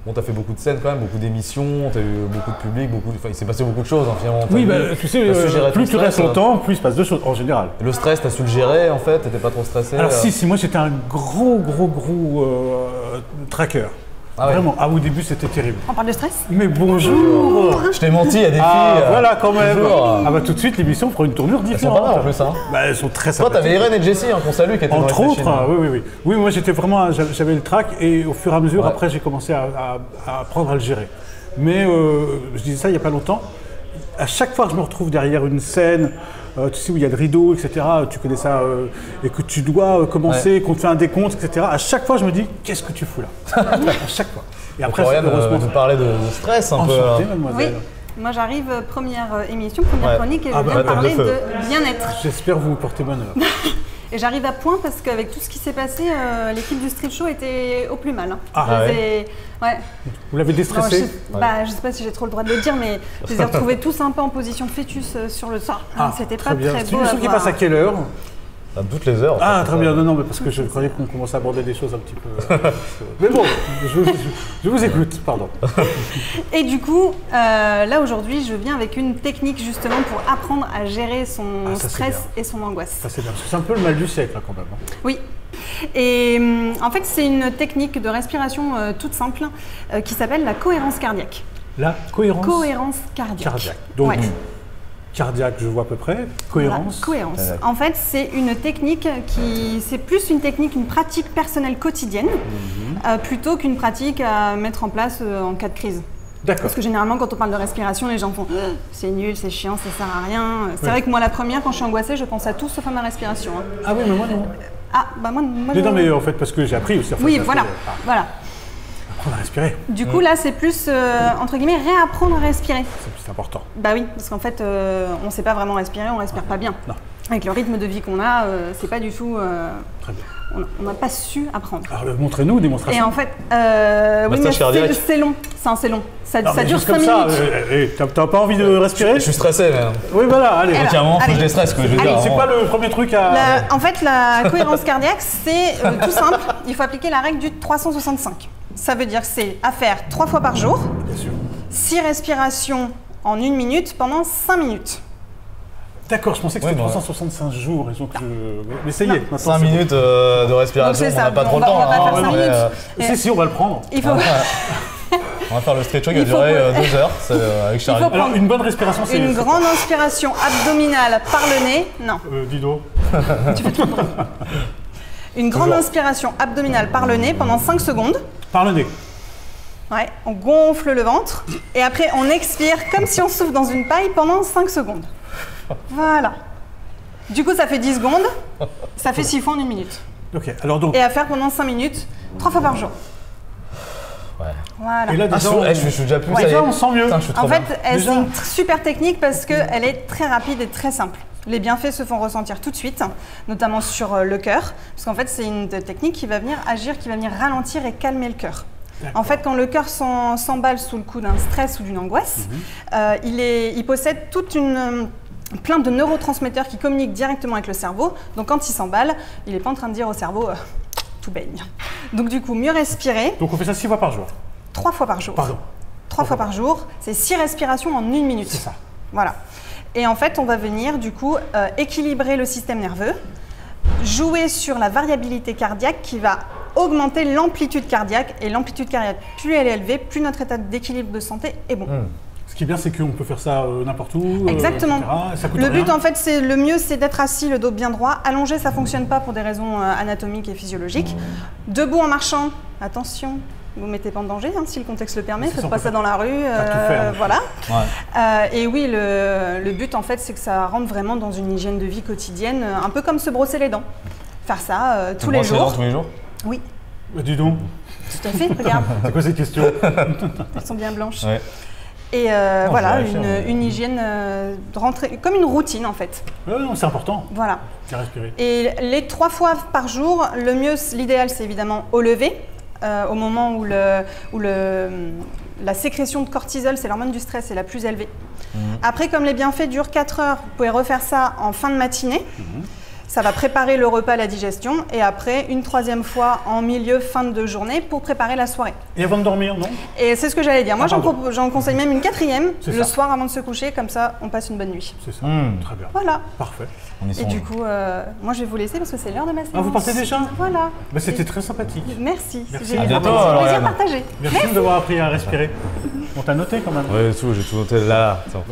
Bon, t'as fait beaucoup de scènes quand même, beaucoup d'émissions, t'as eu beaucoup de public, enfin, il s'est passé beaucoup de choses hein, finalement. Oui, tu sais, plus tu restes longtemps, plus il se passe de choses en général. Et le stress, t'as su le gérer en fait, t'étais pas trop stressé? Alors si, moi j'étais un gros tracker. Ah ouais. Vraiment, au début c'était terrible. On parle de stress? Mais bonjour. Je t'ai menti, il y a des filles. Voilà quand même. Tout de suite l'émission prend une tournure différente. Elles sont pas mal en plus hein. Elles sont très sympathiques. Toi t'avais Irène et Jessie qu'on salue qui étaient dans entre autres, oui. Oui, moi j'étais vraiment, j'avais le track et au fur et à mesure après j'ai commencé à apprendre à le gérer. Mais je disais ça il n'y a pas longtemps. À chaque fois que je me retrouve derrière une scène, tu sais où il y a le rideau, etc. Tu connais ça, et que tu dois commencer, qu'on te fait un décompte, etc. À chaque fois, je me dis, qu'est-ce que tu fous là? À chaque fois. Et après, heureusement, tu parlais de stress un peu. Enchanté, mademoiselle. Oui. Moi, j'arrive première émission, première chronique, et je viens parler de bien-être. J'espère vous porter bonheur. Et j'arrive à point parce qu'avec tout ce qui s'est passé, l'équipe du Street Show était au plus mal. Hein. Ouais. Vous l'avez déstressé? Je sais pas si j'ai trop le droit de le dire, mais je les ai retrouvés tous un peu en position fœtus sur le sol. C'était pas très beau. C'est une émission qui passe à quelle heure? À toutes les heures. Très bien, non, mais parce que je croyais qu'on commençait à aborder des choses un petit peu. Mais bon, je vous écoute, pardon. Et du coup, là aujourd'hui, je viens avec une technique justement pour apprendre à gérer son stress et son angoisse. Ça c'est bien, parce que c'est un peu le mal du siècle là, quand même. Oui. Et en fait, c'est une technique de respiration toute simple qui s'appelle la cohérence cardiaque. La cohérence cardiaque. Donc, cardiaque, je vois à peu près. Cohérence. Voilà, cohérence. En fait, c'est une technique c'est plus une technique, une pratique personnelle quotidienne, plutôt qu'une pratique à mettre en place en cas de crise. D'accord. Parce que généralement, quand on parle de respiration, les gens font c'est nul, c'est chiant, ça sert à rien. C'est vrai que moi, la première, quand je suis angoissée, je pense à tout sauf à ma respiration. Hein. Ah oui, mais moi non. Moi non, mais en fait, parce que j'ai appris aussi. Oui, voilà. Apprendre à respirer. Du coup, là, c'est plus, entre guillemets, réapprendre à respirer. C'est important. Bah oui, parce qu'en fait, on ne sait pas vraiment respirer, on ne respire pas bien. Non. Avec le rythme de vie qu'on a, c'est pas du tout... Très bien. On n'a pas su apprendre. Alors, montrez-nous, démonstration. Et en fait, oui, mais c'est long. C'est long. Ça dure 5 minutes. T'as pas envie de respirer? Je suis stressé, mais... Oui, voilà, allez. Faut que je déstresse, quoi. C'est quoi le premier truc à... En fait, la cohérence cardiaque, c'est tout simple. Il faut appliquer la règle du 365. Ça veut dire que c'est à faire 3 fois par jour. Bien sûr. 6 respirations en 1 minute pendant 5 minutes. D'accord, je pensais que c'était 365 jours. Mais ça y est, 5 minutes de respiration, on n'a pas trop le temps. On va pas faire 5 minutes. Si, on va le prendre. Il faut... On va faire le stretch qui va durer 2 heures avec Charlie. Alors, une bonne respiration, c'est... Une grande inspiration abdominale par le nez. Non. Dido. Tu fais trop de bruit. Une grande inspiration abdominale par le nez pendant 5 secondes. Par le nez. Ouais, on gonfle le ventre. Et après, on expire comme si on souffle dans une paille pendant 5 secondes. Voilà. Du coup, ça fait 10 secondes. Ça fait 6 fois en 1 minute. Ok, alors donc... Et à faire pendant 5 minutes, 3 fois par jour. Ouais. Voilà. Et là, je suis déjà plus... Déjà, on sent mieux. En fait, c'est une super technique parce qu'elle est très rapide et très simple. Les bienfaits se font ressentir tout de suite, notamment sur le cœur, parce qu'en fait, c'est une technique qui va venir agir, qui va venir ralentir et calmer le cœur. En fait, quand le cœur s'emballe sous le coup d'un stress ou d'une angoisse, il possède toute plein de neurotransmetteurs qui communiquent directement avec le cerveau. Donc, quand il s'emballe, il n'est pas en train de dire au cerveau tout baigne. Donc, du coup, mieux respirer. Donc, on fait ça 6 fois par jour? 3 fois par jour. Pardon. 3 fois par jour, c'est 6 respirations en 1 minute. C'est ça. Voilà. Et en fait, on va venir du coup équilibrer le système nerveux, jouer sur la variabilité cardiaque qui va augmenter l'amplitude cardiaque. Et l'amplitude cardiaque, plus elle est élevée, plus notre état d'équilibre de santé est bon. Ce qui est bien, c'est qu'on peut faire ça n'importe où. Exactement. Ça coûte le rien. but, en fait, le mieux, c'est d'être assis, le dos bien droit. Allongé, ça ne fonctionne pas pour des raisons anatomiques et physiologiques. Debout en marchant, attention. Vous ne mettez pas en danger, hein, si le contexte le permet, faites pas ça dans la rue, voilà. Ouais. Et oui, le but en fait, c'est que ça rentre vraiment dans une hygiène de vie quotidienne, un peu comme se brosser les dents. Faire ça tous les jours. Les dents tous les jours? Oui. Bah, dis donc. Tout à fait, regarde. C'est quoi ces questions? Elles sont bien blanches. Ouais. Et voilà, une hygiène de rentrée, comme une routine en fait. Non, c'est important. Voilà. C'est respirer. Et les 3 fois par jour, le mieux, l'idéal, c'est évidemment au lever. Au moment où la sécrétion de cortisol, c'est l'hormone du stress, est la plus élevée. Après, comme les bienfaits durent 4 heures, vous pouvez refaire ça en fin de matinée. Ça va préparer le repas, la digestion, et après, une troisième fois en milieu, fin de journée, pour préparer la soirée. Et avant de dormir, non? Et c'est ce que j'allais dire. Moi, pardon. j'en conseille même une quatrième, C'est le ça. soir avant de se coucher, comme ça, on passe une bonne nuit. C'est ça, très bien. Voilà. Parfait. On y Et songe. du coup, moi, je vais vous laisser parce que c'est l'heure de ma séance. Ah, vous partez déjà? Voilà. Bah, c'était très sympathique. Merci. Merci. J'ai À eu bientôt, un alors, plaisir Yann. partagé. Merci de nous avoir appris à respirer. On t'a noté quand même. Ouais, tout, j'ai tout noté là. Attends.